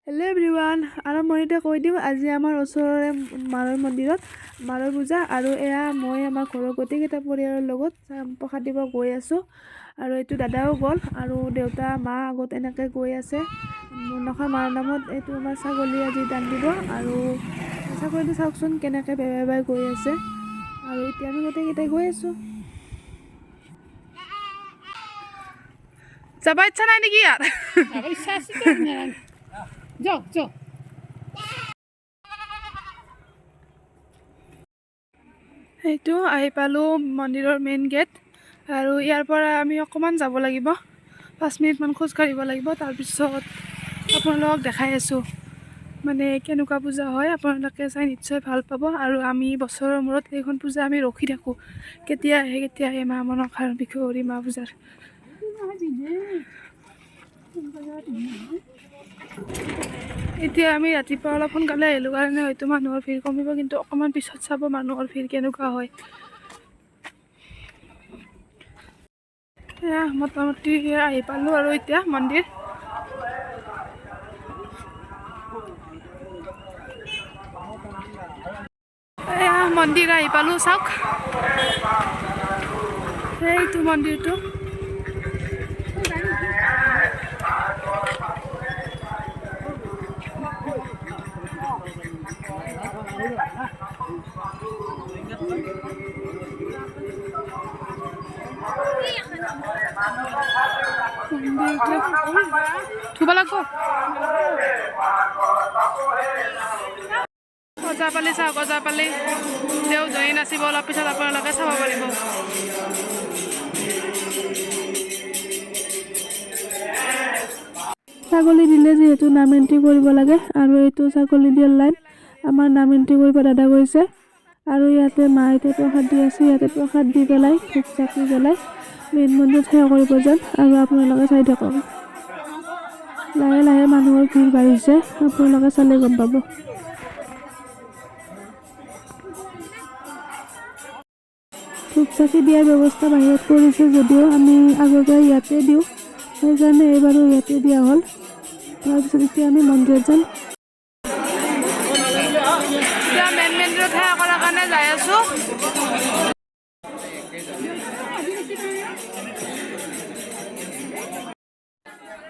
Hello' everyone, আৰম্ভণিতে কৈ দিওঁ আজি আমাৰ ওচৰৰে মাৰৰ মন্দিৰত মাৰৰ পূজা আৰু এয়া মই আমাৰ ঘৰৰ গোটেইকেইটা পৰিয়ালৰ লগত প্ৰসাদ দিব গৈ আছোঁ। আৰু এইটো দাদাও গ'ল আৰু দেউতা মা আগত এনেকৈ গৈ আছে। মনসা মাৰ নামত এইটো আমাৰ ছাগলী আজি দান দিব আৰু ছাগলীটো চাওকচোন কেনেকৈ বেবাই বেবাই গৈ আছে। আৰু এতিয়া আমি গোটেইকেইটাই গৈ আছোঁ। যাব ইচ্ছা নাই নেকি ইয়াত? এইটো আহি পালোঁ মন্দিৰৰ মেইন গেট আৰু ইয়াৰ পৰা আমি অকণমান যাব লাগিব, 5 মিনিটমান খোজ কাঢ়িব লাগিব। তাৰপিছত আপোনালোকক দেখাই আছোঁ মানে কেনেকুৱা পূজা হয়। আপোনালোকে চাই নিশ্চয় ভাল পাব আৰু আমি বছৰৰ মূৰত এইখন পূজা আমি ৰখি থাকোঁ, কেতিয়া আহে মা মনসাৰ বিহুৱতী মা পূজাৰ। এতিয়া আমি ৰাতিপুৱা অলপ সোনকালে আহিলোঁ কাৰণে হয়তো মানুহৰ ভিৰ কমিব, কিন্তু অকণমান পিছত চাব মানুহৰ ভিৰ কেনেকুৱা হয়। এয়া মোটামুটি আহি পালোঁ আৰু এতিয়া মন্দিৰ। এয়া মন্দিৰ আহি পালোঁ, চাওক সেইটো মন্দিৰটো। ধুব লাগিব ওজাপালি, চাওক ওজাপালি দেও জয়ী নাচিব, অলপ পিছত আপোনালোকে চাব পাৰিব। ছাগলী দিলে যিহেতু নাম এণ্ট্ৰি কৰিব লাগে আৰু এইটো ছাগলী দিয়াৰ লাইন আমাৰ নাম এণ্ট্ৰি কৰিব দাদা গৈছে। আৰু ইয়াতে মা এতিয়া প্ৰসাদ দি আছে, ইয়াতে প্ৰসাদ দি পেলাই ধূপ চাকি জ্বলাই মেইন মন্দিৰত সেৱা কৰিব যাম আৰু আপোনালোকে চাই থাকক। লাহে লাহে মানুহৰ ভিৰ বাঢ়িছে, আপোনালোকে চালে গম পাব। ধূপ চাকি দিয়াৰ ব্যৱস্থা বাহিৰত কৰিছে যদিও আমি আগৰ পৰা ইয়াতে দিওঁ, সেইকাৰণে এইবাৰো ইয়াতে দিয়া হ'ল। তাৰপিছত এতিয়া আমি মন্দিৰত যাম। এতিয়া মেইন মন্দিৰত সেৱা কৰাৰ কাৰণে যাই আছোঁ।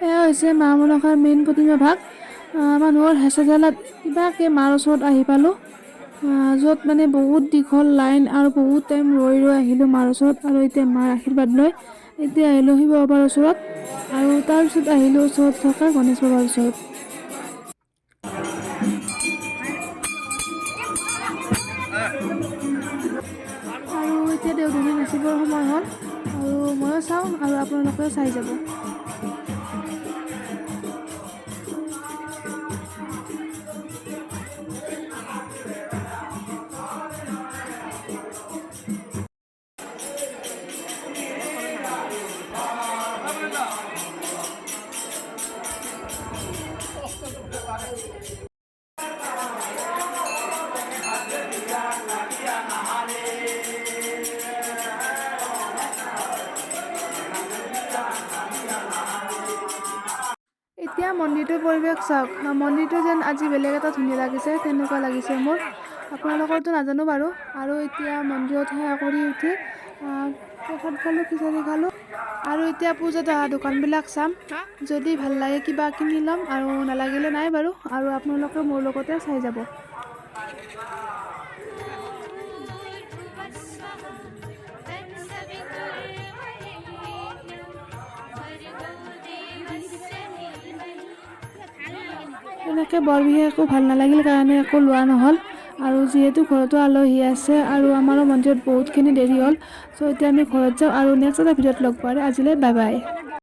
এয়া হৈছে মা মনসাৰ মেইন প্ৰতিমা ভাগ। মানুহৰ হেঁচা ঠেলাত কিবাকৈ মাৰ ওচৰত আহি পালোঁ, য'ত মানে বহুত দীঘল লাইন আৰু বহুত টাইম ৰৈ আহিলোঁ মাৰ ওচৰত। আৰু এতিয়া মাৰ আশীৰ্বাদ লৈ এতিয়া আহিলোঁ শিৱ বাবাৰ ওচৰত আৰু তাৰপিছত আহিলোঁ ওচৰত থকা গণেশ বাবাৰ ওচৰত। আৰু এতিয়া দেওধনী নাচিবৰ সময় হ'ল আৰু ময়ো চাওঁ আৰু আপোনালোকেও চাই যাব। এতিয়া মন্দিৰটোৰ পৰিৱেশ চাওক, মন্দিৰটো যেন আজি বেলেগ এটা ধুনীয়া লাগিছে তেনেকুৱা লাগিছে মোৰ, আপোনালোকৰতো নাজানো বাৰু। আৰু এতিয়া মন্দিৰত সেৱা কৰি উঠি প্ৰসাদ খালোঁ, খিচাৰি খালোঁ আৰু এতিয়া পূজাত অহা দোকানবিলাক চাম, যদি ভাল লাগে কিবা কিনি ল'ম আৰু নালাগিলে নাই বাৰু। আৰু আপোনালোকে মোৰ লগতে চাই যাব। এনেকৈ বৰ বিশেষ একো ভাল নালাগিল কাৰণে একো লোৱা নহ'ল। আৰু যিহেতু ঘৰতো আলহী আছে আৰু আমাৰো মন্দিৰত বহুতখিনি দেৰি হ'ল, চ' এতিয়া আমি ঘৰত যাওঁ আৰু নেক্সট এটা ভিডিঅ'ত লগ পাওঁ। আজিলৈ বাই বাই।